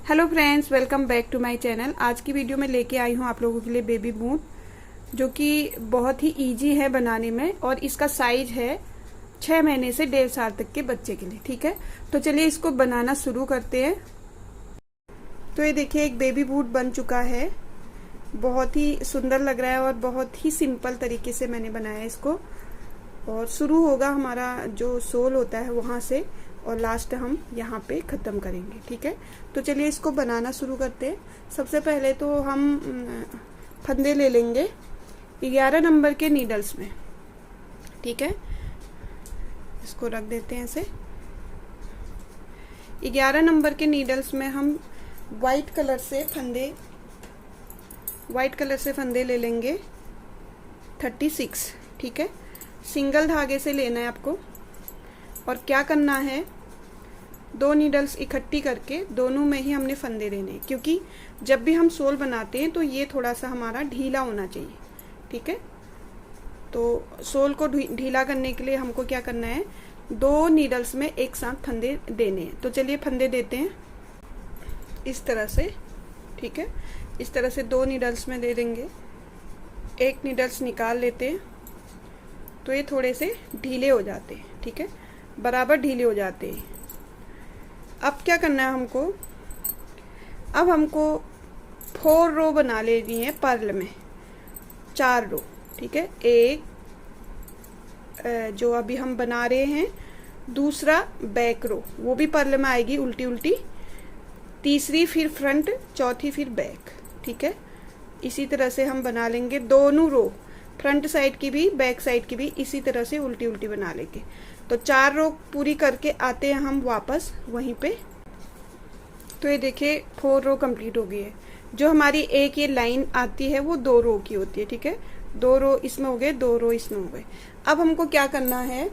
Hello friends, welcome back to my channel. आज की video में लेके आई हूँ आप लोगों के लिए बेबी बूट, जो कि बहुत ही इजी है बनाने में और इसका साइज है 6 महीने से 1.5 साल तक के बच्चे के लिए। ठीक है, तो चलिए इसको बनाना शुरू करते हैं। तो ये देखिए, एक बेबी बूट बन चुका है। बहुत ही सुंदर लग रहा है और बहुत ही सिंपल तरीके से मैंने बनाया इसको। और शुरू होगा हमारा जो सोल होता है वहां से, और लास्ट हम यहाँ पे ख़त्म करेंगे। ठीक है, तो चलिए इसको बनाना शुरू करते हैं। सबसे पहले तो हम फंदे ले लेंगे 11 नंबर के नीडल्स में। ठीक है, इसको रख देते हैं ऐसे। 11 नंबर के नीडल्स में हम वाइट कलर से फंदे ले लेंगे 36। ठीक है, सिंगल धागे से लेना है आपको। और क्या करना है, 2 नीडल्स इकट्ठी करके दोनों में ही हमने फंदे देने हैं, क्योंकि जब भी हम सोल बनाते हैं तो ये थोड़ा सा हमारा ढीला होना चाहिए। ठीक है, तो सोल को ढीला करने के लिए हमको क्या करना है, 2 नीडल्स में एक साथ फंदे देने हैं। तो चलिए फंदे देते हैं इस तरह से। ठीक है, इस तरह से 2 नीडल्स में दे देंगे। एक नीडल्स निकाल लेते हैं तो ये थोड़े से ढीले हो जाते हैं। ठीक है, बराबर ढीले हो जाते हैं। अब क्या करना है हमको, अब हमको 4 रो बना लेनी है पर्ल में, 4 रो। ठीक है, एक जो अभी हम बना रहे हैं, दूसरा बैक रो वो भी पर्ल में आएगी उल्टी उल्टी, तीसरी फिर फ्रंट, चौथी फिर बैक। ठीक है, इसी तरह से हम बना लेंगे दोनों रो, फ्रंट साइड की भी बैक साइड की भी इसी तरह से उल्टी उल्टी बना लेंगे। तो 4 रो पूरी करके आते हैं हम वापस वहीं पे। तो ये देखिए 4 रो कंप्लीट हो गई है। जो हमारी एक ये लाइन आती है वो 2 रो की होती है। ठीक है, 2 रो इसमें हो गए, 2 रो इसमें हो गए। अब हमको क्या करना है,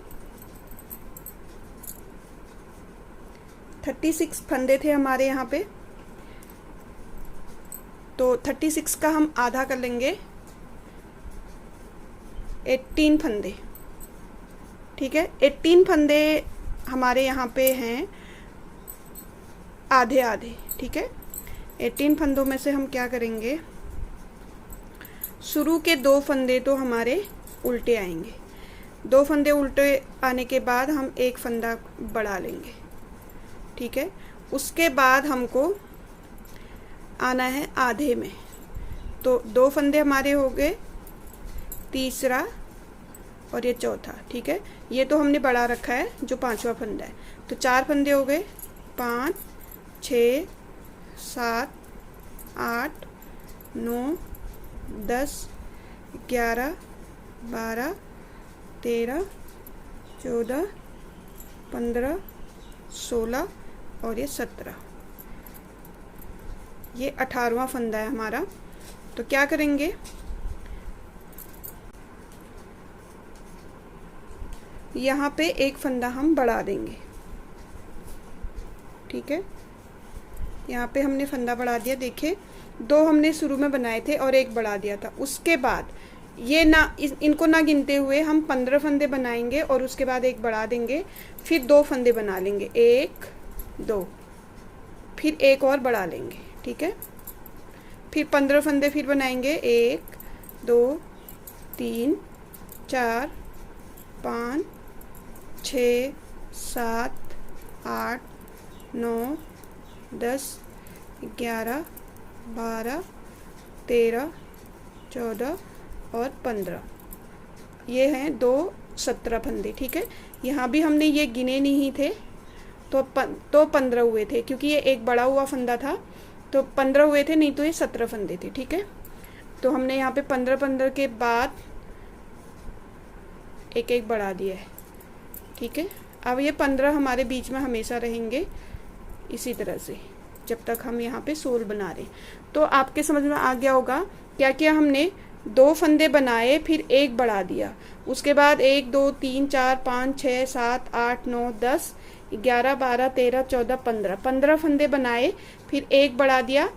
36 फंदे थे हमारे यहाँ पे, तो 36 का हम आधा कर लेंगे, 18 फंदे। ठीक है, 18 फंदे हमारे यहाँ पे हैं आधे आधे। ठीक है, 18 फंदों में से हम क्या करेंगे, शुरू के 2 फंदे तो हमारे उल्टे आएंगे। 2 फंदे उल्टे आने के बाद हम एक फंदा बढ़ा लेंगे। ठीक है, उसके बाद हमको आना है आधे में। तो 2 फंदे हमारे हो गए, तीसरा और ये चौथा। ठीक है, ये तो हमने बढ़ा रखा है जो 5वां फंदा है। तो 4 फंदे हो गए, 5, 6, 7, 8, 9, 10, 11, 12, 13, 14, 15, 16 और ये 17। ये 18वां फंदा है हमारा। तो क्या करेंगे, यहाँ पे एक फंदा हम बढ़ा देंगे। ठीक है, यहाँ पे हमने फंदा बढ़ा दिया। देखिए 2 हमने शुरू में बनाए थे और एक बढ़ा दिया था। उसके बाद ये इनको ना गिनते हुए हम 15 फंदे बनाएंगे और उसके बाद एक बढ़ा देंगे, फिर 2 फंदे बना लेंगे, 1, 2, फिर एक और बढ़ा लेंगे। ठीक है, फिर 15 फंदे फिर बनाएंगे, 1, 2, 3, 4, 5, 6, 7, 8, 9, 10, 11, 12, 13, 14 और 15। ये हैं 2 17 फंदे। ठीक है, यहाँ भी हमने ये गिने नहीं थे तो 15 हुए थे, क्योंकि ये एक बड़ा हुआ फंदा था तो 15 हुए थे, नहीं तो ये 17 फंदे थे। ठीक है, तो हमने यहाँ पे 15 के बाद एक एक बढ़ा दिया है। ठीक है, अब ये 15 हमारे बीच में हमेशा रहेंगे इसी तरह से जब तक हम यहाँ पे सोल बना रहे। तो आपके समझ में आ गया होगा क्या क्या हमने 2 फंदे बनाए, फिर एक बढ़ा दिया, उसके बाद 1, 2, 3, 4, 5, 6, 7, 8, 9, 10, 11, 12, 13, 14, 15 फंदे बनाए, फिर एक बढ़ा दिया,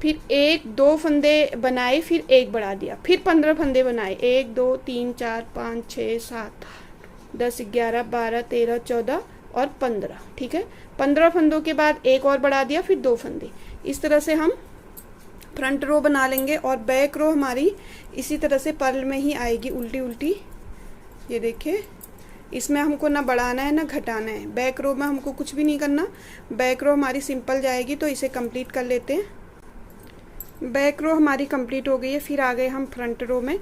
फिर 1, 2 फंदे बनाए, फिर एक बढ़ा दिया, फिर 15 फंदे बनाए, 1, 2, 3, 4, 5, 6, 7, 10, 11, 12, 13, 14 और 15, ठीक है। 15 फंदों के बाद एक और बढ़ा दिया, फिर 2 फंदे। इस तरह से हम फ्रंट रो बना लेंगे और बैक रो हमारी इसी तरह से पर्ल में ही आएगी, उल्टी उल्टी। ये देखिए, इसमें हमको ना बढ़ाना है ना घटाना है। बैक रो में हमको कुछ भी नहीं करना, बैक रो हमारी सिंपल जाएगी। तो इसे कंप्लीट कर लेते हैं। बैक रो हमारी कंप्लीट हो गई है। फिर आ गए हम फ्रंट रो में।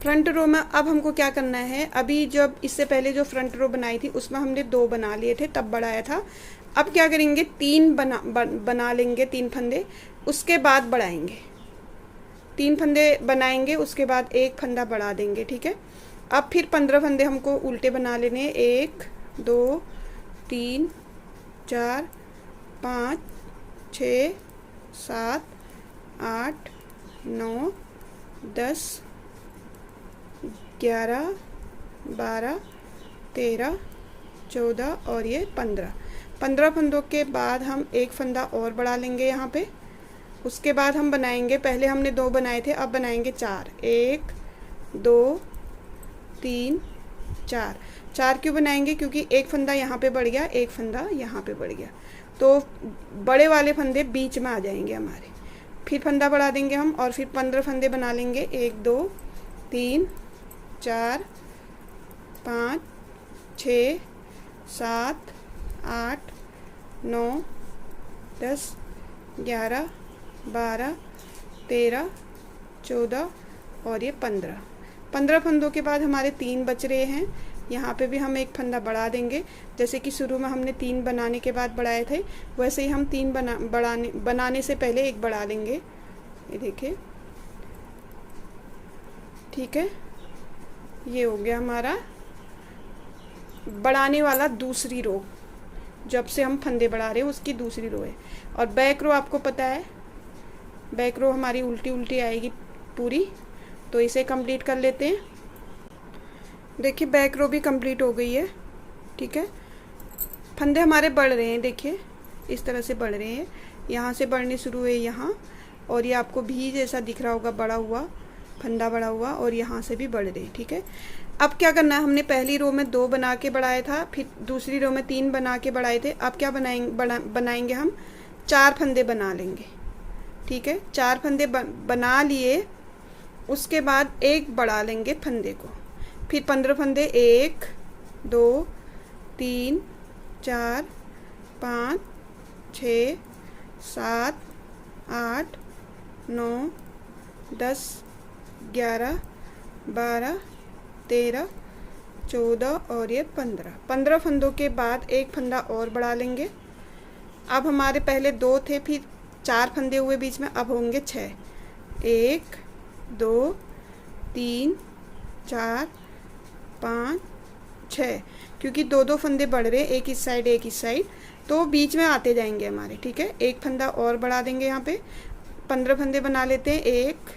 फ्रंट रो में अब हमको क्या करना है, अभी जब इससे पहले जो फ्रंट रो बनाई थी उसमें हमने 2 बना लिए थे, तब बढ़ाया था। अब क्या करेंगे, 3 बना लेंगे, 3 फंदे, उसके बाद बढ़ाएंगे। 3 फंदे बनाएंगे, उसके बाद 1 फंदा बढ़ा देंगे, ठीक है। अब फिर 15 फंदे हमको उल्टे बना लेने हैं। 1 2 3 4 5 6 7 8 9 10 11 12 13 14 और ये 15 फंदों के बाद हम 1 फंदा और बढ़ा लेंगे यहाँ पे। उसके बाद हम बनाएंगे, पहले हमने 2 बनाए थे, अब बनाएंगे 4। 1 2 3 4 क्यों बनाएंगे, क्योंकि 1 फंदा यहाँ पे बढ़ गया, 1 फंदा यहाँ पे बढ़ गया, तो बड़े वाले फंदे बीच में आ जाएंगे हमारे। फिर फंदा बढ़ा देंगे हम और फिर 15 फंदे बना लेंगे। 1 2 3 4 5 6 7 8 9 10 11 12 13 14 और ये 15 फंदों के बाद हमारे 3 बच रहे हैं। यहाँ पे भी हम 1 फंदा बढ़ा देंगे। जैसे कि शुरू में हमने 3 बनाने के बाद बढ़ाए थे, वैसे ही हम 3 बनाने से पहले 1 बढ़ा लेंगे। ये देखिए, ठीक है। ये हो गया हमारा बढ़ाने वाला दूसरी रो, जब से हम फंदे बढ़ा रहे हैं उसकी दूसरी रो है। और बैक रो आपको पता है, बैक रो हमारी उल्टी उल्टी आएगी पूरी। तो इसे कंप्लीट कर लेते हैं। देखिए, बैक रो भी कंप्लीट हो गई है, ठीक है। फंदे हमारे बढ़ रहे हैं, देखिए इस तरह से बढ़ रहे हैं। यहाँ से बढ़ने शुरू हुए यहाँ, और ये आपको भी जैसा दिख रहा होगा, बड़ा हुआ फंदा बड़ा हुआ, और यहाँ से भी बढ़ रहे हैं, ठीक है। अब क्या करना है, हमने पहली रो में 2 बना के बढ़ाया था, फिर दूसरी रो में 3 बना के बढ़ाए थे। अब क्या बनाएंगे हम 4 फंदे बना लेंगे, ठीक है। 4 फंदे बना लिए, उसके बाद 1 बढ़ा लेंगे फंदे को। फिर 15 फंदे, 1 2 3 4 5 6 7 8 9 10 11 12 13 14 और ये 15 फंदों के बाद 1 फंदा और बढ़ा लेंगे। अब हमारे पहले 2 थे, फिर 4 फंदे हुए बीच में, अब होंगे 6। 1 2 3 4 5 6, क्योंकि 2 फंदे बढ़ रहे, एक इस साइड एक इस साइड, तो बीच में आते जाएंगे हमारे, ठीक है। 1 फंदा और बढ़ा देंगे यहाँ पे। 15 फंदे बना लेते हैं। 1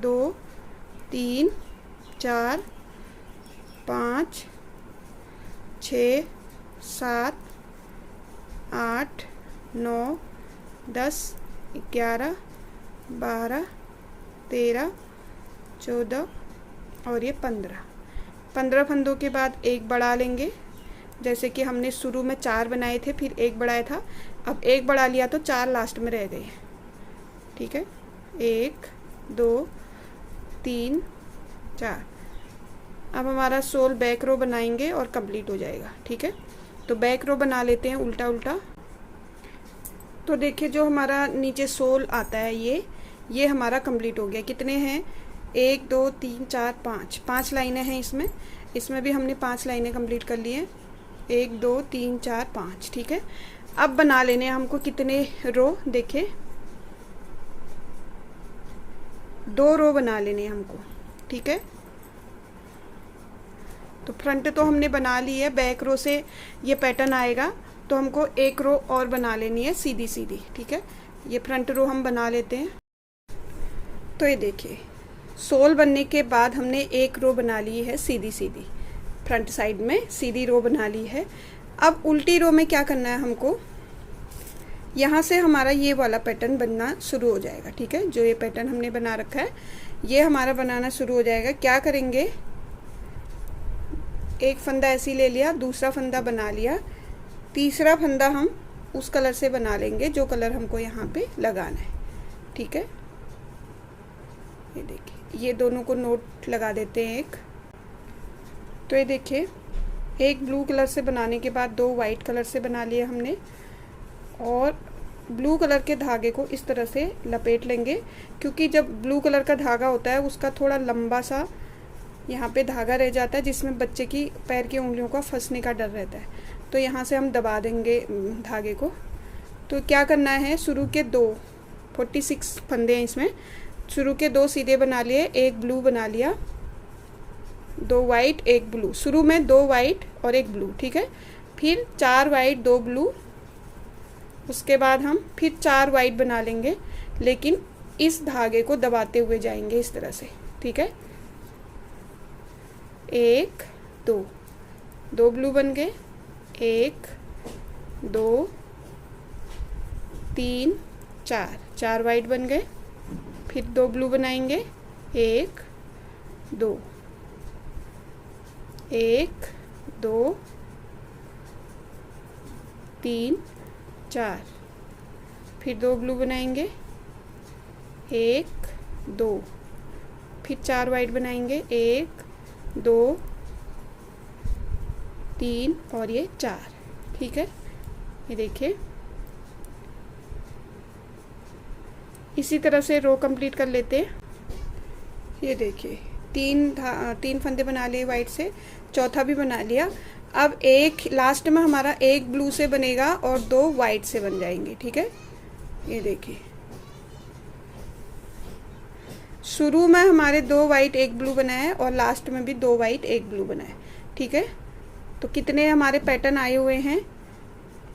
2 3 4 5 6 7 8 9 10 11 12 13 14 और ये 15 फंदों के बाद 1 बढ़ा लेंगे। जैसे कि हमने शुरू में 4 बनाए थे, फिर 1 बढ़ाया था, अब 1 बढ़ा लिया तो 4 लास्ट में रह गए, ठीक है। 1 2 3 4। अब हमारा सोल बैक रो बनाएंगे और कंप्लीट हो जाएगा, ठीक है। तो बैक रो बना लेते हैं उल्टा उल्टा। तो देखिए, जो हमारा नीचे सोल आता है ये हमारा कंप्लीट हो गया। कितने हैं, 1 2 3 4 5 लाइनें हैं इसमें भी हमने 5 लाइनें कंप्लीट कर ली हैं। 1 2 3 4 5, ठीक है। अब बना लेने हैं हमको कितने रो, देखिए 2 रो बना लेने हैं हमको, ठीक है। तो फ्रंट तो हमने बना ली है, बैक रो से ये पैटर्न आएगा, तो हमको 1 रो और बना लेनी है सीधी सीधी, ठीक है। ये फ्रंट रो हम बना लेते हैं। तो ये देखिए, सोल बनने के बाद हमने 1 रो बना ली है सीधी सीधी, फ्रंट साइड में सीधी रो बना ली है। अब उल्टी रो में क्या करना है हमको, यहाँ से हमारा ये वाला पैटर्न बनना शुरू हो जाएगा, ठीक है। जो ये पैटर्न हमने बना रखा है, ये हमारा बनाना शुरू हो जाएगा। क्या करेंगे, 1 फंदा ऐसे ले लिया, दूसरा फंदा बना लिया, तीसरा फंदा हम उस कलर से बना लेंगे जो कलर हमको यहाँ पे लगाना है, ठीक है। ये देखिए, ये दोनों को नोट लगा देते हैं एक। तो ये देखिए, एक ब्लू कलर से बनाने के बाद दो वाइट कलर से बना लिए हमने, और ब्लू कलर के धागे को इस तरह से लपेट लेंगे, क्योंकि जब ब्लू कलर का धागा होता है उसका थोड़ा लंबा सा यहाँ पे धागा रह जाता है, जिसमें बच्चे की पैर की उंगलियों का फंसने का डर रहता है। तो यहाँ से हम दबा देंगे धागे को। तो क्या करना है, शुरू के 46 फंदे हैं इसमें, शुरू के 2 सीधे बना लिए, एक ब्लू बना लिया, 2 वाइट 1 ब्लू, शुरू में 2 वाइट और 1 ब्लू, ठीक है। फिर 4 वाइट 2 ब्लू, उसके बाद हम फिर 4 वाइट बना लेंगे, लेकिन इस धागे को दबाते हुए जाएंगे इस तरह से, ठीक है। 1 2 ब्लू बन गए, 1 2 3 4 वाइट बन गए, फिर 2 ब्लू बनाएंगे, 1 2 1 2 3 4, फिर 2 ब्लू बनाएंगे, 1 2, फिर 4 वाइट बनाएंगे, 1 2 3 और ये 4, ठीक है। ये देखिए, इसी तरह से रो कंप्लीट कर लेते हैं। ये देखिए, 3 फंदे बना लिए वाइट से, चौथा भी बना लिया। अब एक लास्ट में हमारा एक ब्लू से बनेगा और 2 वाइट से बन जाएंगे, ठीक है। ये देखिए, शुरू में हमारे 2 वाइट 1 ब्लू बना है और लास्ट में भी 2 वाइट 1 ब्लू बना है, ठीक है। तो कितने हमारे पैटर्न आए हुए हैं,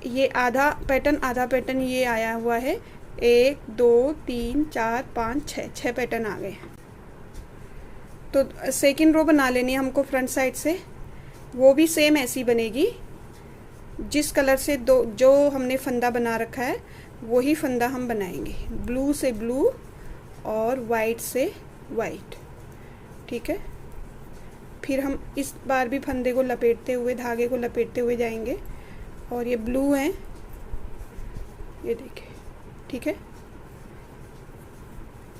ये आधा पैटर्न ये आया हुआ है, 1 2 3 4 5 6 पैटर्न आ गए हैं। तो सेकंड रो बना लेनी है हमको फ्रंट साइड से, वो भी सेम ऐसी बनेगी, जिस कलर से जो हमने फंदा बना रखा है वही फंदा हम बनाएंगे, ब्लू से ब्लू और वाइट से वाइट, ठीक है। फिर हम इस बार भी फंदे को लपेटते हुए, धागे को लपेटते हुए जाएंगे, और ये ब्लू है, ये देखिए, ठीक है।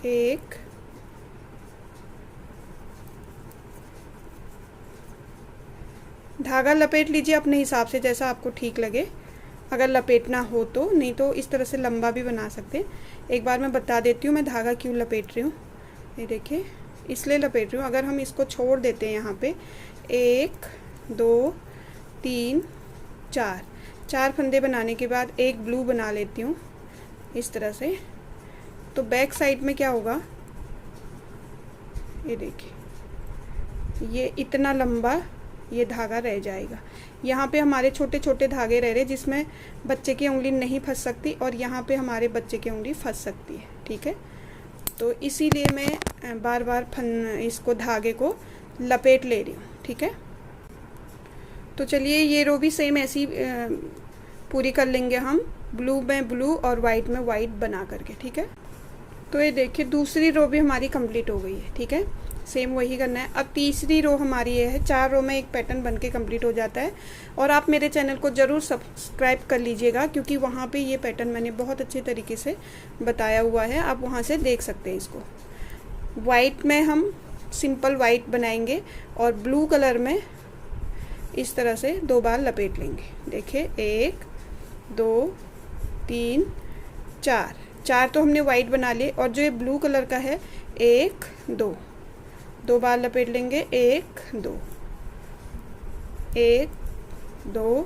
1 धागा लपेट लीजिए अपने हिसाब से, जैसा आपको ठीक लगे, अगर लपेटना हो तो, नहीं तो इस तरह से लंबा भी बना सकते हैं। एक बार मैं बता देती हूँ मैं धागा क्यों लपेट रही हूँ। ये देखिए, इसलिए लपेट रही हूँ, अगर हम इसको छोड़ देते हैं यहाँ पे 1 2 3 4 फंदे बनाने के बाद एक ब्लू बना लेती हूँ इस तरह से, तो बैक साइड में क्या होगा, ये देखिए, ये इतना लंबा ये धागा रह जाएगा। यहाँ पे हमारे छोटे छोटे धागे रह रहे जिसमें बच्चे की उंगली नहीं फंस सकती, और यहाँ पे हमारे बच्चे की उंगली फंस सकती है, ठीक है। तो इसीलिए मैं बार बार इसको धागे को लपेट ले रही हूँ, ठीक है। तो चलिए, ये रो भी सेम ऐसी पूरी कर लेंगे हम, ब्लू में ब्लू और वाइट में वाइट बना करके, ठीक है। तो ये देखिए, दूसरी रो भी हमारी कंप्लीट हो गई है, ठीक है। सेम वही करना है। अब तीसरी रो हमारी ये है, 4 रो में एक पैटर्न बनके कंप्लीट हो जाता है। और आप मेरे चैनल को ज़रूर सब्सक्राइब कर लीजिएगा, क्योंकि वहाँ पे ये पैटर्न मैंने बहुत अच्छे तरीके से बताया हुआ है, आप वहाँ से देख सकते हैं इसको। वाइट में हम सिंपल वाइट बनाएंगे और ब्लू कलर में इस तरह से 2 बार लपेट लेंगे। देखिए, 1 2 3 4 तो हमने वाइट बना लिए, और जो ये ब्लू कलर का है 1 2 बार लपेट लेंगे, 1 2 1 2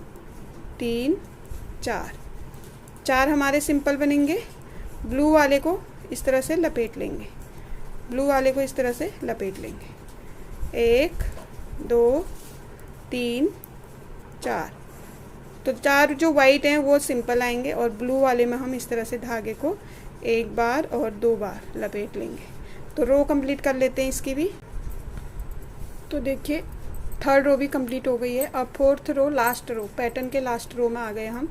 3 4 हमारे सिंपल बनेंगे। ब्लू वाले को इस तरह से लपेट लेंगे, ब्लू वाले को इस तरह से लपेट लेंगे, 1 2 3 4। तो 4 जो वाइट हैं वो सिंपल आएंगे, और ब्लू वाले में हम इस तरह से धागे को 1 बार और 2 बार लपेट लेंगे। तो रो कंप्लीट कर लेते हैं इसकी भी। तो देखिए, 3rd रो भी कंप्लीट हो गई है। अब 4th रो, लास्ट रो, पैटर्न के लास्ट रो में आ गए हम।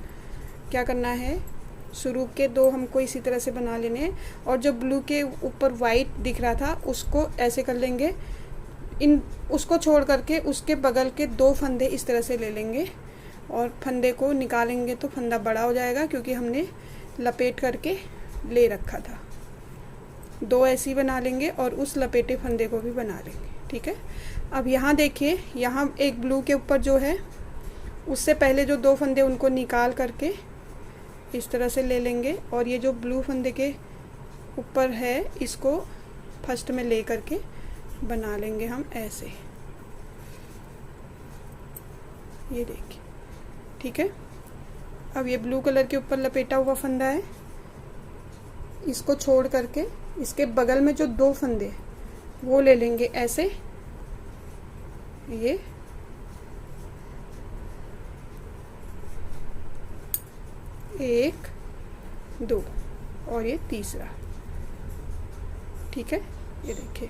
क्या करना है, शुरू के 2 हमको इसी तरह से बना लेने हैं, और जो ब्लू के ऊपर वाइट दिख रहा था उसको ऐसे कर लेंगे, उसको छोड़ करके उसके बगल के 2 फंदे इस तरह से ले लेंगे, और फंदे को निकालेंगे तो फंदा बड़ा हो जाएगा, क्योंकि हमने लपेट करके ले रखा था। 2 ऐसी बना लेंगे और उस लपेटे फंदे को भी बना लेंगे। ठीक है, अब यहाँ देखिए, यहाँ एक ब्लू के ऊपर जो है उससे पहले जो 2 फंदे उनको निकाल करके इस तरह से ले लेंगे, और ये जो ब्लू फंदे के ऊपर है इसको फर्स्ट में ले करके बना लेंगे हम ऐसे। ये देखिए, ठीक है। अब ये ब्लू कलर के ऊपर लपेटा हुआ फंदा है, इसको छोड़ करके इसके बगल में जो 2 फंदे वो ले लेंगे ऐसे। ये 1 2 और ये तीसरा। ठीक है, ये देखिए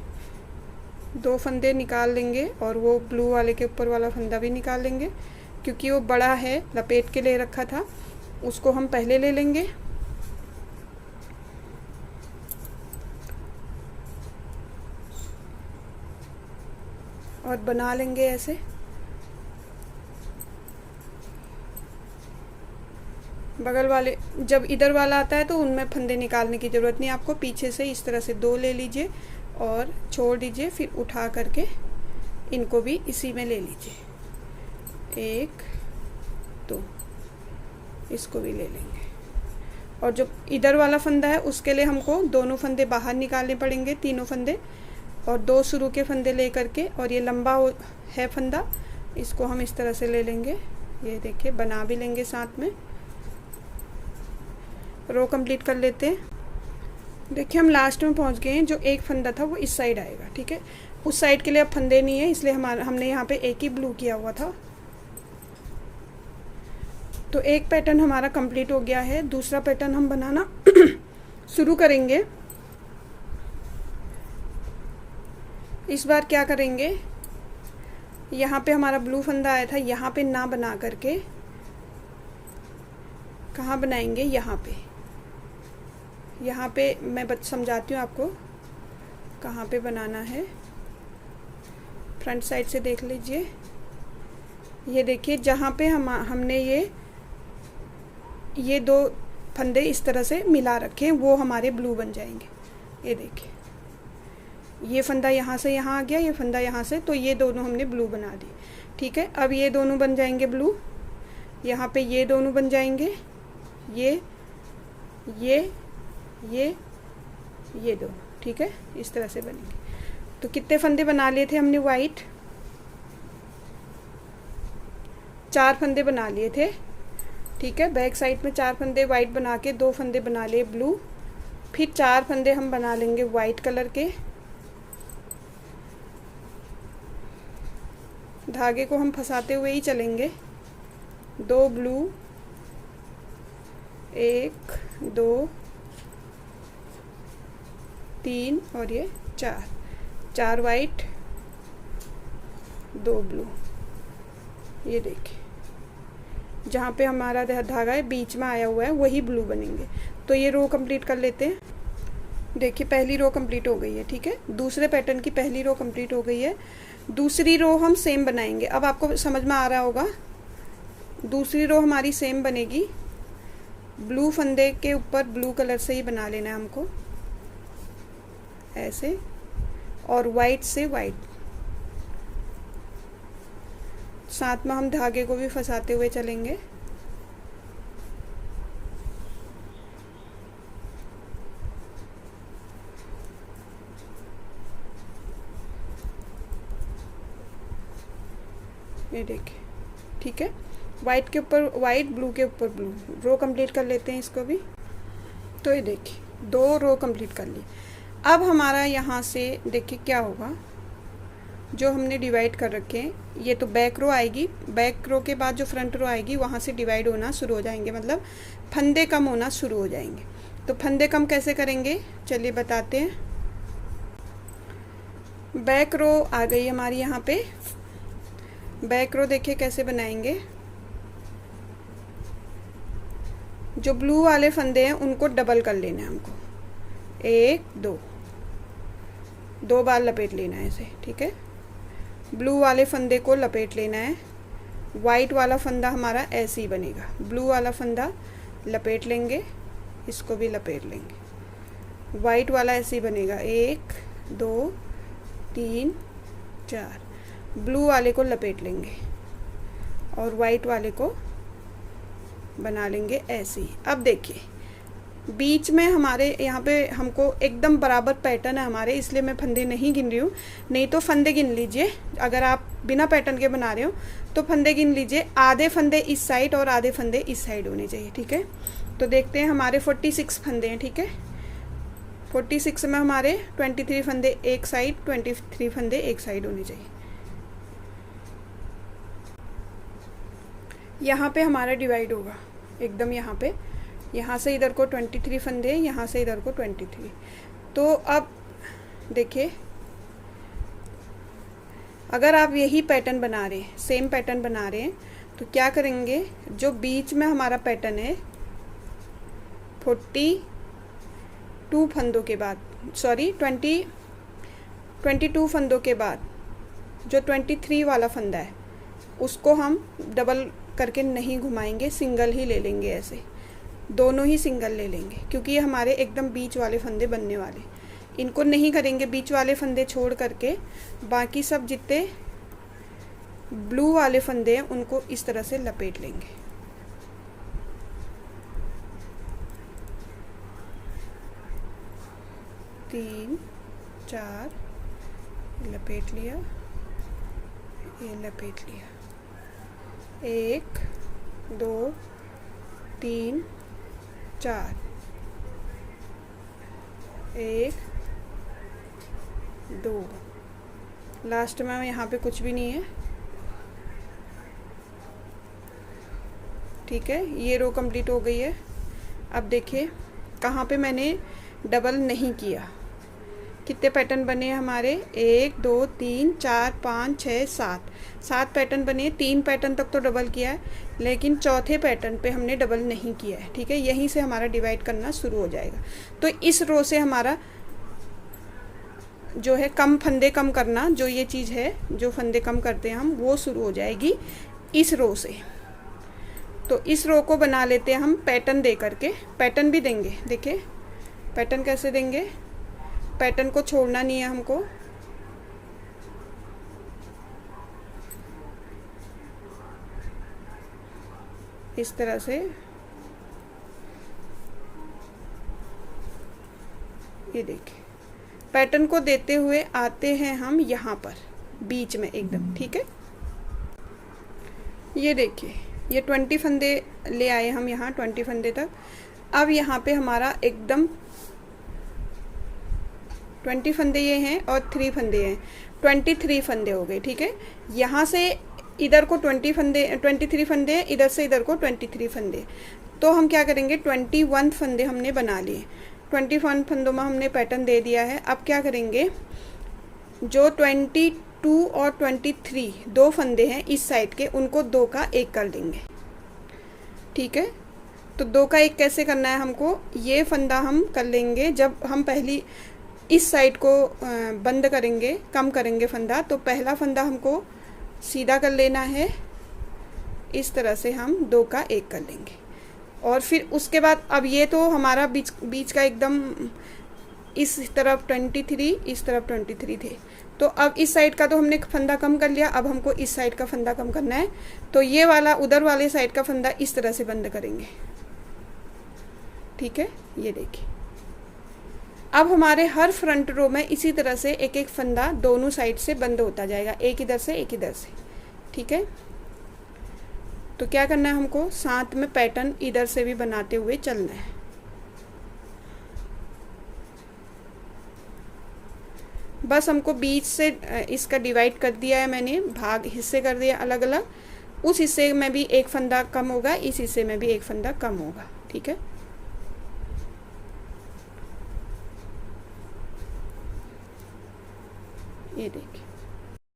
2 फंदे निकाल लेंगे और वो ब्लू वाले के ऊपर वाला फंदा भी निकाल लेंगे, क्योंकि वो बड़ा है, लपेट के ले रखा था, उसको हम पहले ले लेंगे। और बना लेंगे ऐसे। बगल वाले जब इधर वाला आता है तो उनमें फंदे निकालने की ज़रूरत नहीं आपको, पीछे से इस तरह से 2 ले लीजिए और छोड़ दीजिए, फिर उठा करके इनको भी इसी में ले लीजिए। 1 2, इसको भी ले लेंगे। और जो इधर वाला फंदा है उसके लिए हमको दोनों फंदे बाहर निकालने पड़ेंगे, तीनों फंदे, और 2 शुरू के फंदे ले करके, और ये लंबा है फंदा, इसको हम इस तरह से ले लेंगे। ये देखिए, बना भी लेंगे साथ में। रो कंप्लीट कर लेते हैं। देखिए हम लास्ट में पहुंच गए हैं। जो एक फंदा था वो इस साइड आएगा। ठीक है, उस साइड के लिए अब फंदे नहीं है, इसलिए हमने यहाँ पे एक ही ब्लू किया हुआ था। तो एक पैटर्न हमारा कंप्लीट हो गया है। दूसरा पैटर्न हम बनाना शुरू करेंगे। इस बार क्या करेंगे, यहाँ पे हमारा ब्लू फंदा आया था, यहाँ पे ना बना करके कहाँ बनाएंगे, यहाँ पे मैं समझाती हूँ आपको कहाँ पे बनाना है। फ्रंट साइड से देख लीजिए। ये देखिए, जहाँ पे हमने ये 2 फंदे इस तरह से मिला रखे हैं, वो हमारे ब्लू बन जाएंगे। ये देखिए, ये फंदा यहाँ से यहाँ आ गया, ये फंदा यहाँ से, तो ये दोनों हमने ब्लू बना दिए। ठीक है, अब ये दोनों बन जाएंगे ब्लू। यहाँ पे ये दोनों बन जाएंगे, ये 2। ठीक है, इस तरह से बनेंगे। तो कितने फंदे बना लिए थे हमने वाइट, 4 फंदे बना लिए थे। ठीक है, बैक साइड में 4 फंदे वाइट बना के 2 फंदे बना लिए ब्लू, फिर 4 फंदे हम बना लेंगे वाइट कलर के। धागे को हम फंसाते हुए ही चलेंगे। 2 ब्लू, 1 2 3 और ये 4 वाइट, 2 ब्लू। ये देखिए, जहाँ पे हमारा धागा है बीच में आया हुआ है वही ब्लू बनेंगे। तो ये रो कंप्लीट कर लेते हैं। देखिए, पहली रो कंप्लीट हो गई है। ठीक है, दूसरे पैटर्न की पहली रो कंप्लीट हो गई है। दूसरी रो हम सेम बनाएंगे। अब आपको समझ में आ रहा होगा, दूसरी रो हमारी सेम बनेगी। ब्लू फंदे के ऊपर ब्लू कलर से ही बना लेना है हमको, ऐसे, और वाइट से वाइट। साथ में हम धागे को भी फंसाते हुए चलेंगे। ये देखिए, ठीक है, वाइट के ऊपर वाइट, ब्लू के ऊपर ब्लू। रो कंप्लीट कर लेते हैं इसको भी। तो ये देखिए, 2 रो कंप्लीट कर ली। अब हमारा यहाँ से देखिए क्या होगा, जो हमने डिवाइड कर रखे हैं, ये तो बैक रो आएगी। बैक रो के बाद जो फ्रंट रो आएगी वहाँ से डिवाइड होना शुरू हो जाएंगे, मतलब फंदे कम होना शुरू हो जाएंगे। तो फंदे कम कैसे करेंगे, चलिए बताते हैं। बैक रो आ गई हमारी यहाँ पे। बैक रो देखिए कैसे बनाएंगे। जो ब्लू वाले फंदे हैं उनको डबल कर लेना है हमको, 1 2 बार लपेट लेना है ऐसे। ठीक है, ब्लू वाले फंदे को लपेट लेना है वाइट वाला फंदा हमारा ऐसे ही बनेगा, ब्लू वाला फंदा लपेट लेंगे, इसको भी लपेट लेंगे, वाइट वाला ऐसे ही बनेगा, 1 2 3 4, ब्लू वाले को लपेट लेंगे और वाइट वाले को बना लेंगे ऐसे ही। अब देखिए बीच में हमारे यहाँ पे हमको एकदम बराबर पैटर्न है हमारे, इसलिए मैं फंदे नहीं गिन रही हूँ, नहीं तो फंदे गिन लीजिए। अगर आप बिना पैटर्न के बना रहे हो तो फंदे गिन लीजिए, आधे फंदे इस साइड और आधे फंदे इस साइड होने चाहिए, ठीक है। तो देखते हैं हमारे 46 फंदे हैं, ठीक है। 46 में हमारे 23 फंदे एक साइड, 23 फंदे एक साइड होने चाहिए। यहाँ पे हमारा डिवाइड होगा एकदम, यहाँ से इधर को 23 फंदे, यहाँ से इधर को 23। तो अब देखिए अगर आप यही पैटर्न बना रहे हैं, सेम पैटर्न बना रहे हैं, तो क्या करेंगे, जो बीच में हमारा पैटर्न है 42 फंदों के बाद, सॉरी 22 फंदों के बाद जो 23 वाला फंदा है उसको हम डबल करके नहीं घुमाएंगे, सिंगल ही ले लेंगे, ऐसे दोनों ही सिंगल ले लेंगे, क्योंकि ये हमारे एकदम बीच वाले फंदे बनने वाले। इनको नहीं करेंगे, बीच वाले फंदे छोड़ करके बाकी सब जितने ब्लू वाले फंदे हैं उनको इस तरह से लपेट लेंगे। तीन चार लपेट लिया, ये लपेट लिया, 1 2 3 4, 1 2, लास्ट में यहाँ पे कुछ भी नहीं है, ठीक है। ये रो कंप्लीट हो गई है। अब देखिए कहाँ पे मैंने डबल नहीं किया, कितने पैटर्न बने हैं हमारे, 1 2 3 4 5 6 7 पैटर्न बने। 3 पैटर्न तक तो डबल किया है, लेकिन चौथे पैटर्न पे हमने डबल नहीं किया है, ठीक है। यहीं से हमारा डिवाइड करना शुरू हो जाएगा। तो इस रो से हमारा जो है कम फंदे कम करना, जो ये चीज़ है जो फंदे कम करते हैं हम, वो शुरू हो जाएगी इस रो से। तो इस रो को बना लेते हैं हम पैटर्न दे करके, पैटर्न भी देंगे। देखिए पैटर्न कैसे देंगे, पैटर्न को छोड़ना नहीं है हमको, इस तरह से ये देखिए पैटर्न को देते हुए आते हैं हम यहाँ पर बीच में एकदम, ठीक है। ये देखिए ये 20 फंदे ले आए हम यहाँ 20 फंदे तक। अब यहाँ पे हमारा एकदम 20 फंदे ये हैं और 3 फंदे हैं, 23 फंदे हो गए, ठीक है। यहाँ से इधर को 23 फंदे, इधर से इधर को 23 फंदे। तो हम क्या करेंगे, 21 फंदे हमने बना लिए, 21 फंदों में हमने पैटर्न दे दिया है। अब क्या करेंगे, जो 22 और 23 दो फंदे हैं इस साइड के, उनको 2 का 1 कर देंगे, ठीक है। तो 2 का 1 कैसे करना है हमको, ये फंदा हम कर लेंगे जब हम पहली इस साइड को बंद करेंगे, कम करेंगे फंदा, तो पहला फंदा हमको सीधा कर लेना है, इस तरह से हम 2 का 1 कर लेंगे। और फिर उसके बाद अब ये तो हमारा बीच का एकदम इस तरफ 23, इस तरफ 23 थे, तो अब इस साइड का तो हमने फंदा कम कर लिया, अब हमको इस साइड का फंदा कम करना है। तो ये वाला उधर वाले साइड का फंदा इस तरह से बंद करेंगे, ठीक है। ये देखिए अब हमारे हर फ्रंट रो में इसी तरह से एक एक फंदा दोनों साइड से बंद होता जाएगा, एक इधर से एक इधर से, ठीक है। तो क्या करना है हमको, साथ में पैटर्न इधर से भी बनाते हुए चलना है। बस हमको बीच से इसका डिवाइड कर दिया है मैंने, भाग हिस्से कर दिया अलग अलग, उस हिस्से में भी एक फंदा कम होगा, इस हिस्से में भी एक फंदा कम होगा, ठीक है। ये देखिए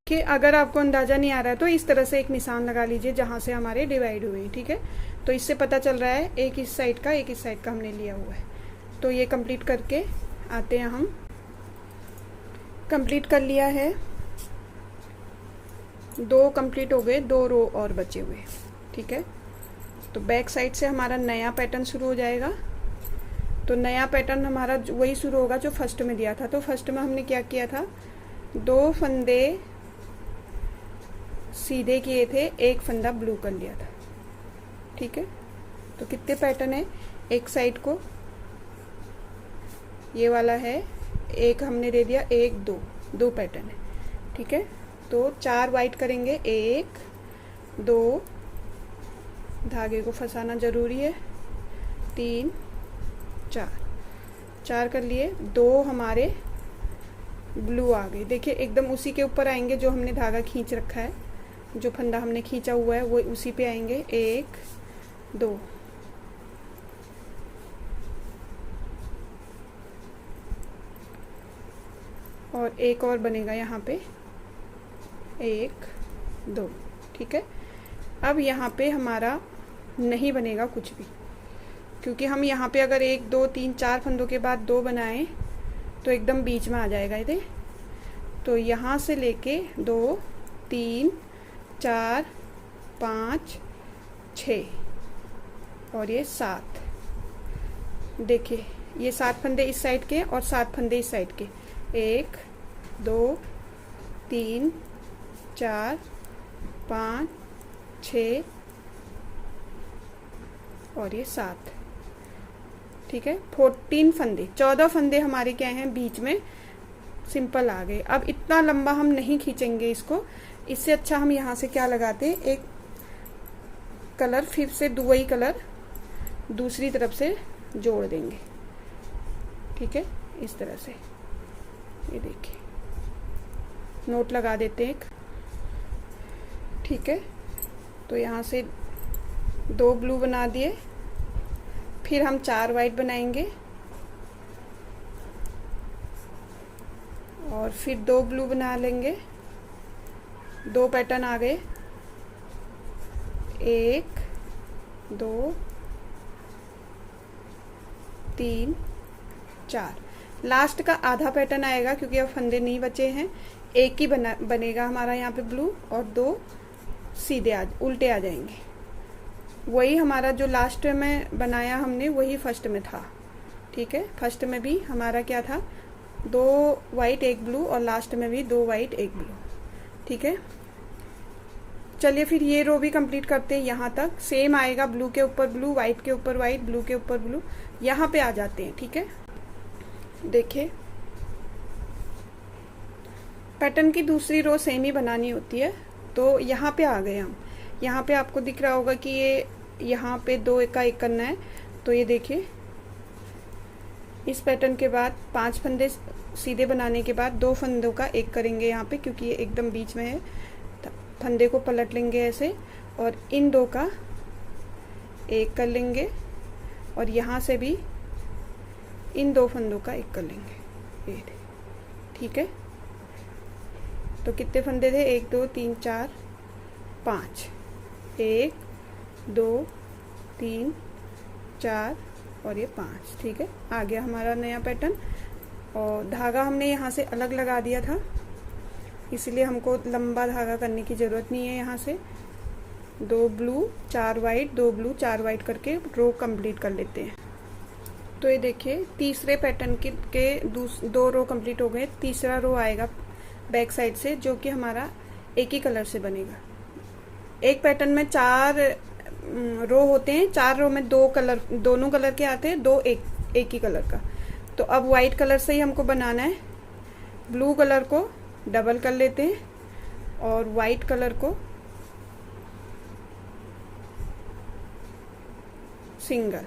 कि अगर आपको अंदाज़ा नहीं आ रहा है तो इस तरह से एक निशान लगा लीजिए जहाँ से हमारे डिवाइड हुए, ठीक है। तो इससे पता चल रहा है एक इस साइड का एक इस साइड का हमने लिया हुआ है। तो ये कंप्लीट करके आते हैं हम, कंप्लीट कर लिया है। 2 कंप्लीट हो गए, 2 रो और बचे हुए। ठीक है, तो बैक साइड से हमारा नया पैटर्न शुरू हो जाएगा। तो नया पैटर्न हमारा वही शुरू होगा जो फर्स्ट में दिया था। तो फर्स्ट में हमने क्या किया था, 2 फंदे सीधे किए थे, 1 फंदा ब्लू कर लिया था। ठीक है, तो कितने पैटर्न है, एक साइड को ये वाला है, एक हमने दे दिया, 1 2 2 पैटर्न है। ठीक है, तो 4 वाइट करेंगे, 1 2, धागे को फंसाना जरूरी है, 3 4 कर लिए, 2 हमारे ब्लू आ गए। देखिए एकदम उसी के ऊपर आएंगे जो हमने धागा खींच रखा है, जो फंदा हमने खींचा हुआ है वो उसी पे आएंगे, 1 2 और एक और बनेगा यहाँ पे, 1 2। ठीक है, अब यहाँ पे हमारा नहीं बनेगा कुछ भी, क्योंकि हम यहाँ पे अगर 1 2 3 4 फंदों के बाद 2 बनाएं तो एकदम बीच में आ जाएगा ये। तो यहाँ से लेके 2 3 4 5 6 और ये 7। देखिए ये 7 फंदे इस साइड के और 7 फंदे इस साइड के, 1 2 3 4 5 6 और ये 7। ठीक है, 14 फंदे, 14 फंदे हमारे क्या हैं, बीच में सिंपल आ गए। अब इतना लंबा हम नहीं खींचेंगे इसको, इससे अच्छा हम यहाँ से क्या लगाते हैं, एक कलर फिर से वही कलर दूसरी तरफ से जोड़ देंगे। ठीक है, इस तरह से, ये देखिए नोट लगा देते हैं एक। ठीक है, तो यहाँ से 2 ब्लू बना दिए, फिर हम 4 वाइट बनाएंगे और फिर 2 ब्लू बना लेंगे, 2 पैटर्न आ गए, 1 2 3 4। लास्ट का आधा पैटर्न आएगा क्योंकि अब फंदे नहीं बचे हैं, एक ही बनेगा हमारा यहाँ पे ब्लू और 2 सीधे उल्टे आ जाएंगे। वही हमारा जो लास्ट में बनाया हमने वही फर्स्ट में था। ठीक है, फर्स्ट में भी हमारा क्या था, 2 वाइट 1 ब्लू और लास्ट में भी 2 वाइट 1 ब्लू। ठीक है, चलिए फिर ये रो भी कंप्लीट करते हैं। यहाँ तक सेम आएगा, ब्लू के ऊपर ब्लू, वाइट के ऊपर वाइट, ब्लू के ऊपर ब्लू, यहाँ पे आ जाते हैं। ठीक है, देखिए पैटर्न की दूसरी रो सेम ही बनानी होती है। तो यहाँ पे आ गए हम, यहाँ पे आपको दिख रहा होगा कि ये यहाँ पे 2 का 1 करना है। तो ये देखिए इस पैटर्न के बाद 5 फंदे सीधे बनाने के बाद 2 फंदों का 1 करेंगे यहाँ पे, क्योंकि ये एकदम बीच में है। फंदे को पलट लेंगे ऐसे और इन 2 का 1 कर लेंगे और यहाँ से भी इन 2 फंदों का 1 कर लेंगे, ये। ठीक है, तो कितने फंदे थे, 1 2 3 4 5, 1 2 3 4 और ये 5। ठीक है, आ गया हमारा नया पैटर्न। और धागा हमने यहाँ से अलग लगा दिया था, इसलिए हमको लंबा धागा करने की ज़रूरत नहीं है। यहाँ से 2 ब्लू 4 वाइट, 2 ब्लू 4 वाइट करके रो कंप्लीट कर लेते हैं। तो ये देखिए तीसरे पैटर्न के 2 रो कंप्लीट हो गए। तीसरा रो आएगा बैक साइड से, जो कि हमारा एक ही कलर से बनेगा। एक पैटर्न में 4 रो होते हैं, 4 रो में 2 कलर, दोनों कलर के आते हैं, 2 एक ही कलर का। तो अब वाइट कलर से ही हमको बनाना है। ब्लू कलर को डबल कर लेते हैं और वाइट कलर को सिंगल।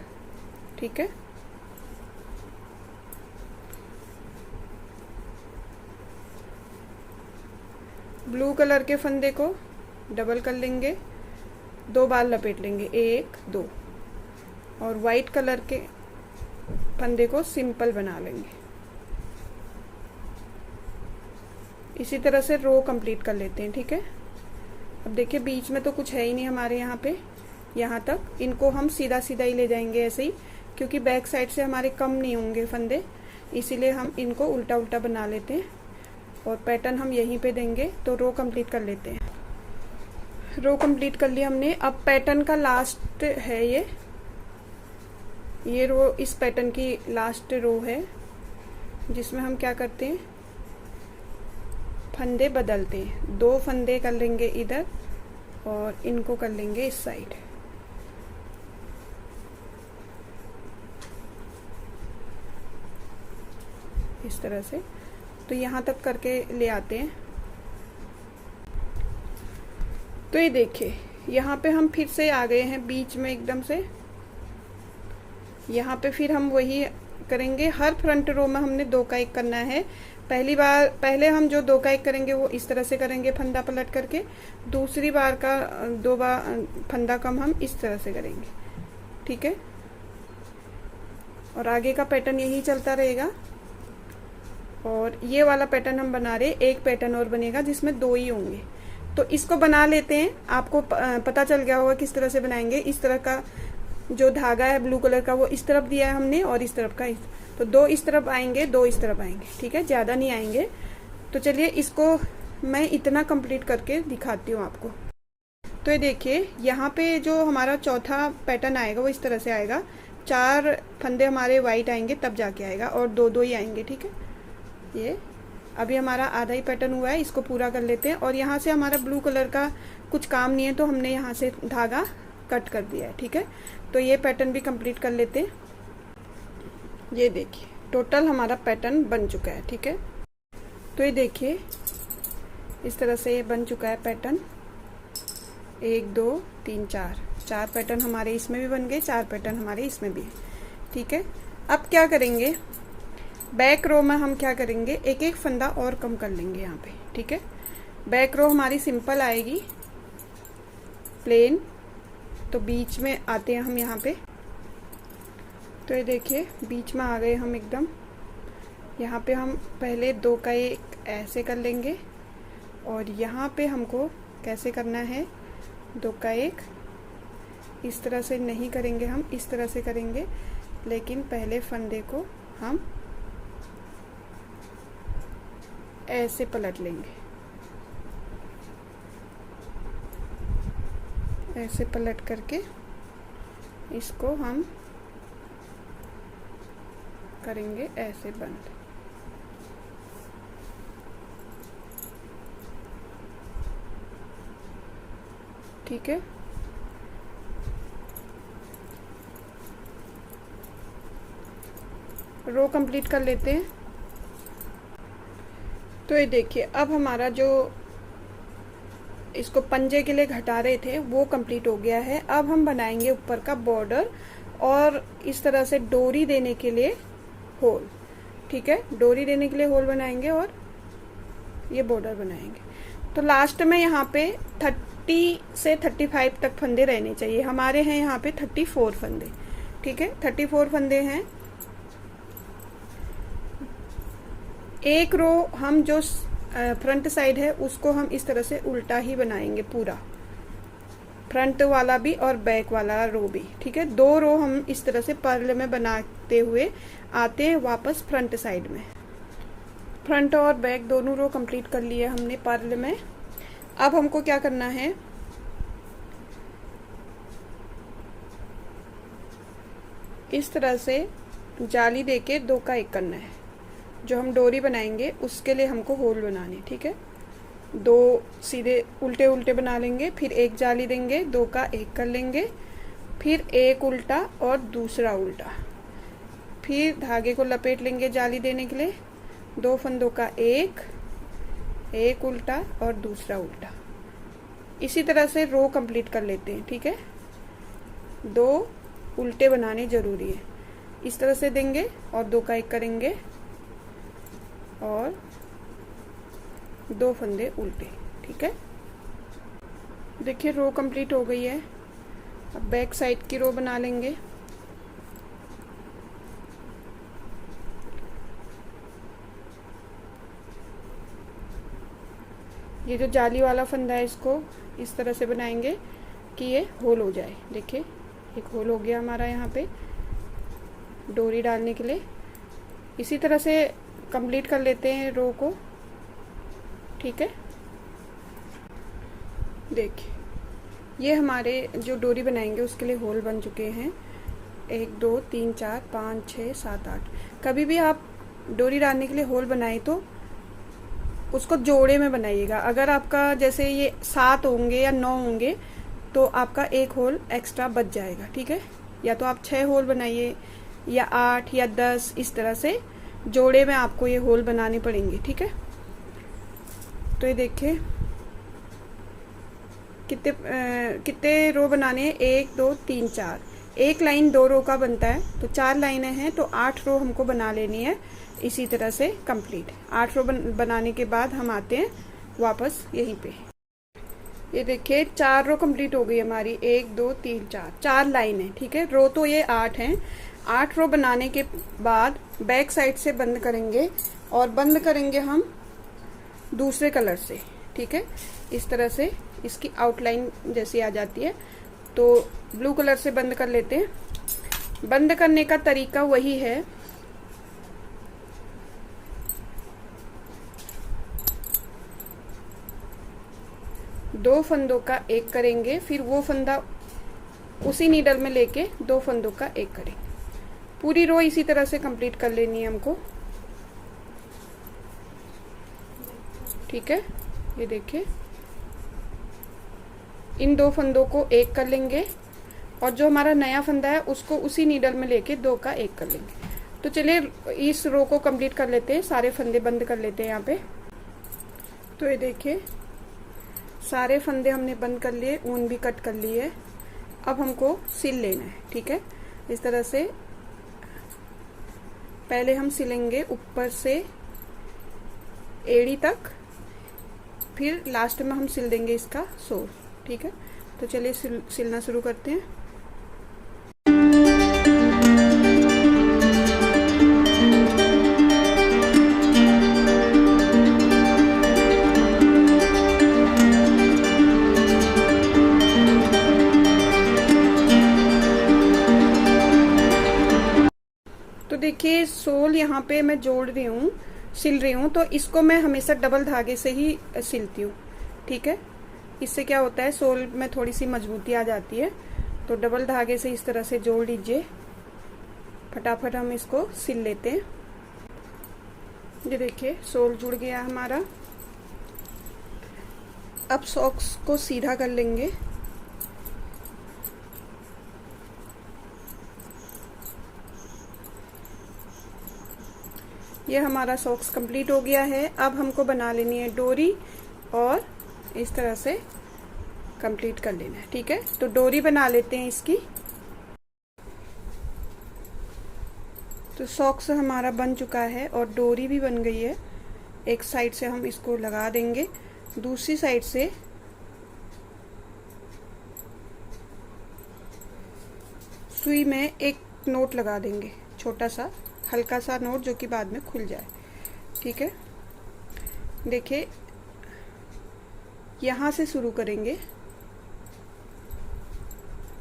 ठीक है, ब्लू कलर के फंदे को डबल कर लेंगे, 2 बार लपेट लेंगे, 1 2 और वाइट कलर के फंदे को सिंपल बना लेंगे। इसी तरह से रो कंप्लीट कर लेते हैं। ठीक है, अब देखिए बीच में तो कुछ है ही नहीं हमारे यहाँ पे, यहाँ तक इनको हम सीधा सीधा ही ले जाएंगे ऐसे ही, क्योंकि बैक साइड से हमारे कम नहीं होंगे फंदे, इसीलिए हम इनको उल्टा उल्टा बना लेते हैं और पैटर्न हम यहीं पे देंगे। तो रो कंप्लीट कर लेते हैं। रो कंप्लीट कर लिया हमने। अब पैटर्न का लास्ट है ये रो इस पैटर्न की लास्ट रो है, जिसमें हम क्या करते हैं, फंदे बदलते हैं। 2 फंदे कर लेंगे इधर और इनको कर लेंगे इस साइड। इस तरह से तो यहाँ तक करके ले आते हैं। तो ये देखिए यहाँ पे हम फिर से आ गए हैं बीच में एकदम से। यहाँ पे फिर हम वही करेंगे। हर फ्रंट रो में हमने 2 का 1 करना है। पहले हम जो 2 का 1 करेंगे वो इस तरह से करेंगे फंदा पलट करके। दूसरी बार का 2 बार फंदा कम हम इस तरह से करेंगे, ठीक है। और आगे का पैटर्न यही चलता रहेगा। और ये वाला पैटर्न हम बना रहे, एक पैटर्न और बनेगा जिसमें 2 ही होंगे। तो इसको बना लेते हैं। आपको पता चल गया होगा किस तरह से बनाएंगे। इस तरह का जो धागा है ब्लू कलर का वो इस तरफ दिया है हमने, और इस तरफ का तो 2 इस तरफ आएंगे, 2 इस तरफ आएंगे, ठीक है, ज़्यादा नहीं आएंगे। तो चलिए इसको मैं इतना कंप्लीट करके दिखाती हूँ आपको। तो ये देखिए यहाँ पे जो हमारा चौथा पैटर्न आएगा वो इस तरह से आएगा। 4 फंदे हमारे वाइट आएंगे तब जाके आएगा, और 2-2 ही आएंगे, ठीक है। ये अभी हमारा आधा ही पैटर्न हुआ है, इसको पूरा कर लेते हैं। और यहाँ से हमारा ब्लू कलर का कुछ काम नहीं है, तो हमने यहाँ से धागा कट कर दिया है, ठीक है। तो ये पैटर्न भी कंप्लीट कर लेते हैं। ये देखिए टोटल हमारा पैटर्न बन चुका है, ठीक है। तो ये देखिए इस तरह से ये बन चुका है पैटर्न। 1 2 3 4 पैटर्न हमारे इसमें भी बन गए, 4 पैटर्न हमारे इसमें भी है, ठीक है। अब क्या करेंगे, बैक रो में हम क्या करेंगे, एक एक फंदा और कम कर लेंगे यहाँ पे, ठीक है। बैक रो हमारी सिंपल आएगी, प्लेन। तो बीच में आते हैं हम यहाँ पे। तो ये देखिए बीच में आ गए हम एकदम। यहाँ पे हम पहले 2 का 1 ऐसे कर लेंगे, और यहाँ पे हमको कैसे करना है, 2 का 1 इस तरह से नहीं करेंगे, हम इस तरह से करेंगे। लेकिन पहले फंदे को हम ऐसे पलट लेंगे, ऐसे पलट करके इसको हम करेंगे ऐसे बंद, ठीक है। रो कंप्लीट कर लेते हैं। तो ये देखिए अब हमारा जो इसको पंजे के लिए घटा रहे थे वो कंप्लीट हो गया है। अब हम बनाएंगे ऊपर का बॉर्डर, और इस तरह से डोरी देने के लिए होल, ठीक है। डोरी देने के लिए होल बनाएंगे और ये बॉर्डर बनाएंगे। तो लास्ट में यहाँ पे 30 से 35 तक फंदे रहने चाहिए। हमारे हैं यहाँ पे 34 फंदे, ठीक है। 34 फंदे हैं। एक रो हम जो फ्रंट साइड है उसको हम इस तरह से उल्टा ही बनाएंगे, पूरा फ्रंट वाला भी और बैक वाला रो भी, ठीक है। 2 रो हम इस तरह से पर्ल में बनाते हुए आते हैं वापस फ्रंट साइड में। फ्रंट और बैक दोनों रो कंप्लीट कर लिए हमने पर्ल में। अब हमको क्या करना है, इस तरह से जाली देके 2 का 1 करना है। जो हम डोरी बनाएंगे उसके लिए हमको होल बनाने, ठीक है। 2 सीधे उल्टे उल्टे बना लेंगे, फिर एक जाली देंगे, 2 का 1 कर लेंगे, फिर एक उल्टा और दूसरा उल्टा, फिर धागे को लपेट लेंगे जाली देने के लिए, 2 फंदों का 1 उल्टा और दूसरा उल्टा। इसी तरह से रो कंप्लीट कर लेते हैं, ठीक है। 2 उल्टे बनाने जरूरी है। इस तरह से देंगे और 2 का 1 करेंगे और 2 फंदे उल्टे, ठीक है। देखिए रो कंप्लीट हो गई है। अब बैक साइड की रो बना लेंगे। ये जो जाली वाला फंदा है इसको इस तरह से बनाएंगे कि ये होल हो जाए। देखिए एक होल हो गया हमारा यहाँ पे डोरी डालने के लिए। इसी तरह से कंप्लीट कर लेते हैं रो को, ठीक है। देखिए ये हमारे जो डोरी बनाएंगे उसके लिए होल बन चुके हैं। 1 2 3 4 5 6 7 8। कभी भी आप डोरी डालने के लिए होल बनाए तो उसको जोड़े में बनाइएगा। अगर आपका जैसे ये 7 होंगे या 9 होंगे तो आपका एक होल एक्स्ट्रा बच जाएगा, ठीक है। या तो आप 6 होल बनाइए या 8 या 10, इस तरह से जोड़े में आपको ये होल बनाने पड़ेंगे, ठीक है। तो ये देखिए कितने रो बनाने हैं, 1 2 3 4। एक लाइन 2 रो का बनता है, तो 4 लाइनें हैं तो 8 रो हमको बना लेनी है इसी तरह से कंप्लीट। 8 रो बनाने के बाद हम आते हैं वापस यहीं पे। ये देखिए 4 रो कंप्लीट हो गई हमारी, 1 2 3 4, 4 लाइन है, ठीक है। रो तो ये 8 हैं। 8 रो बनाने के बाद बैक साइड से बंद करेंगे और बंद करेंगे हम दूसरे कलर से, ठीक है। इस तरह से इसकी आउटलाइन जैसी आ जाती है, तो ब्लू कलर से बंद कर लेते हैं। बंद करने का तरीका वही है, दो फंदों का एक करेंगे, फिर वो फंदा उसी नीडल में लेके 2 फंदों का एक करेंगे। पूरी रो इसी तरह से कंप्लीट कर लेनी है हमको, ठीक है। ये देखिए इन 2 फंदों को एक कर लेंगे और जो हमारा नया फंदा है उसको उसी नीडल में लेके 2 का एक कर लेंगे। तो चलिए इस रो को कंप्लीट कर लेते हैं, सारे फंदे बंद कर लेते हैं यहाँ पे। तो ये देखिए सारे फंदे हमने बंद कर लिए, ऊन भी कट कर ली है। अब हमको सिल लेना है, ठीक है। इस तरह से पहले हम सिलेंगे ऊपर से एड़ी तक, फिर लास्ट में हम सिल देंगे इसका सोल, ठीक है। तो चलिए सिलना शुरू करते हैं। तो देखिए सोल यहाँ पे मैं जोड़ रही हूँ, सिल रही हूँ, तो इसको मैं हमेशा डबल धागे से ही सिलती हूँ, ठीक है। इससे क्या होता है, सोल में थोड़ी सी मजबूती आ जाती है। तो डबल धागे से इस तरह से जोड़ लीजिए, फटाफट हम इसको सिल लेते हैं। ये देखिए सोल जुड़ गया हमारा। अब सॉक्स को सीधा कर लेंगे। ये हमारा सॉक्स कंप्लीट हो गया है। अब हमको बना लेनी है डोरी और इस तरह से कंप्लीट कर लेना है, ठीक है। तो डोरी बना लेते हैं इसकी। तो सॉक्स हमारा बन चुका है और डोरी भी बन गई है। एक साइड से हम इसको लगा देंगे, दूसरी साइड से सुई में एक नोट लगा देंगे, छोटा सा हल्का सा नोट जो कि बाद में खुल जाए, ठीक है। देखिए यहाँ से शुरू करेंगे।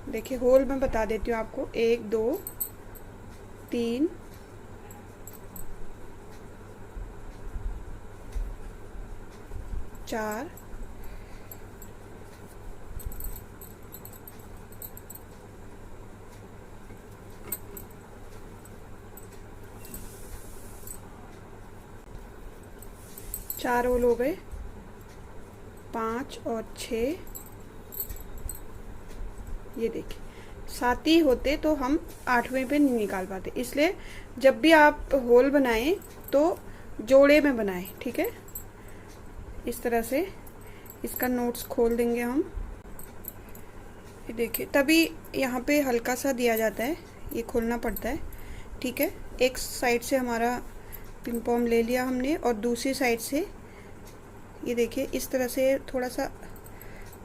देखिए होल मैं बता देती हूँ आपको, 1 2 3 4 4 होल हो गए, 5 और 6। ये देखिए 7 ही होते तो हम 8वें पे नहीं निकाल पाते, इसलिए जब भी आप होल बनाएं तो जोड़े में बनाएं, ठीक है। इस तरह से इसका नोट्स खोल देंगे हम। ये देखिए तभी यहाँ पे हल्का सा दिया जाता है, ये खोलना पड़ता है, ठीक है। एक साइड से हमारा पिन पॉम ले लिया हमने और दूसरी साइड से ये देखिए इस तरह से थोड़ा सा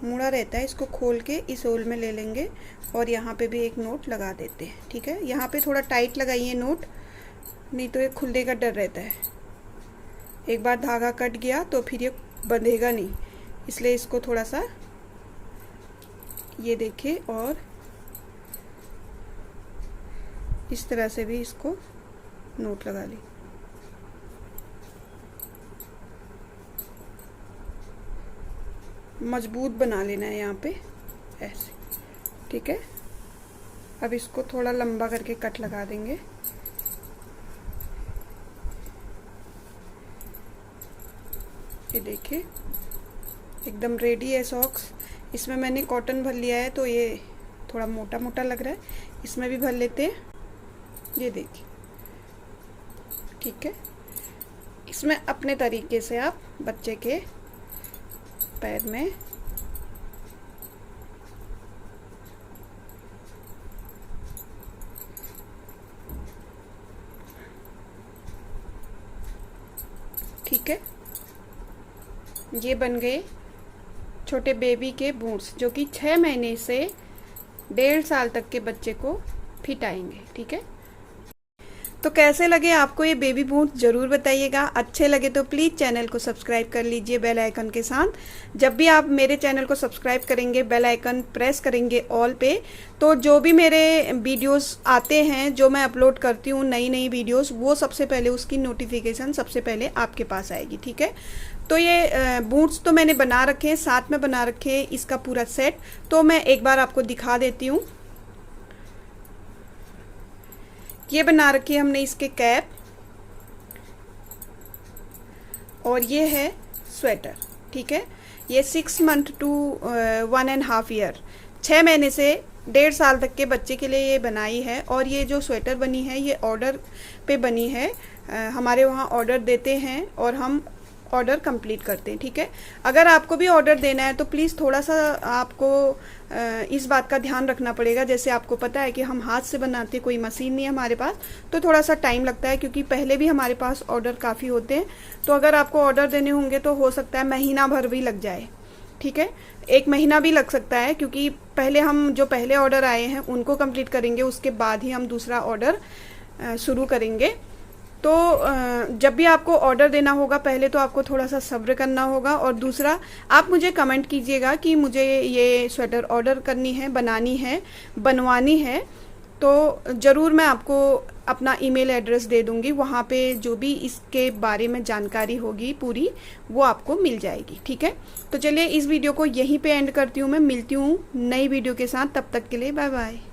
मुड़ा रहता है, इसको खोल के इस होल में ले लेंगे और यहाँ पे भी एक नोट लगा देते हैं, ठीक है। यहाँ पे थोड़ा टाइट लगाइए नोट, नहीं तो ये खुलने का डर रहता है। एक बार धागा कट गया तो फिर ये बंधेगा नहीं, इसलिए इसको थोड़ा सा ये देखिए और इस तरह से भी इसको नोट लगा ली। मजबूत बना लेना है यहाँ पे, ऐसे, ठीक है। अब इसको थोड़ा लंबा करके कट लगा देंगे। ये देखिए एकदम रेडी है सॉक्स। इसमें मैंने कॉटन भर लिया है तो ये थोड़ा मोटा मोटा लग रहा है, इसमें भी भर लेते हैं। ये देखिए, ठीक है। इसमें अपने तरीके से आप बच्चे के पैर में ठीक है, ये बन गए छोटे बेबी के बूट्स जो कि 6 महीने से 1.5 साल तक के बच्चे को फिट आएंगे, ठीक है। तो कैसे लगे आपको ये बेबी बूट ज़रूर बताइएगा। अच्छे लगे तो प्लीज़ चैनल को सब्सक्राइब कर लीजिए बेल आइकन के साथ। जब भी आप मेरे चैनल को सब्सक्राइब करेंगे, बेल आइकन प्रेस करेंगे ऑल पे, तो जो भी मेरे वीडियोस आते हैं, जो मैं अपलोड करती हूँ नई नई वीडियोस, वो सबसे पहले उसकी नोटिफिकेशन सबसे पहले आपके पास आएगी, ठीक है। तो ये बूट्स तो मैंने बना रखे हैं, साथ में बना रखे हैं इसका पूरा सेट। तो मैं एक बार आपको दिखा देती हूँ। ये बना रखी है हमने इसके कैप, और ये है स्वेटर, ठीक है। ये 6 मंथ टू 1.5 ईयर, 6 महीने से 1.5 साल तक के बच्चे के लिए ये बनाई है। और ये जो स्वेटर बनी है ये ऑर्डर पे बनी है। हमारे वहाँ ऑर्डर देते हैं और हम ऑर्डर कंप्लीट करते हैं, ठीक है। अगर आपको भी ऑर्डर देना है तो प्लीज़ थोड़ा सा आपको इस बात का ध्यान रखना पड़ेगा। जैसे आपको पता है कि हम हाथ से बनाते, कोई मशीन नहीं है हमारे पास, तो थोड़ा सा टाइम लगता है, क्योंकि पहले भी हमारे पास ऑर्डर काफ़ी होते हैं। तो अगर आपको ऑर्डर देने होंगे तो हो सकता है महीना भर भी लग जाए, ठीक है। 1 महीना भी लग सकता है, क्योंकि पहले हम जो पहले ऑर्डर आए हैं उनको कंप्लीट करेंगे, उसके बाद ही हम दूसरा ऑर्डर शुरू करेंगे। तो जब भी आपको ऑर्डर देना होगा, पहले तो आपको थोड़ा सा सब्र करना होगा, और दूसरा आप मुझे कमेंट कीजिएगा कि मुझे ये स्वेटर ऑर्डर करनी है, बनानी है, बनवानी है, तो ज़रूर मैं आपको अपना ईमेल एड्रेस दे दूँगी। वहाँ पे जो भी इसके बारे में जानकारी होगी पूरी, वो आपको मिल जाएगी, ठीक है। तो चलिए इस वीडियो को यहीं पे एंड करती हूँ। मैं मिलती हूँ नई वीडियो के साथ, तब तक के लिए बाय बाय।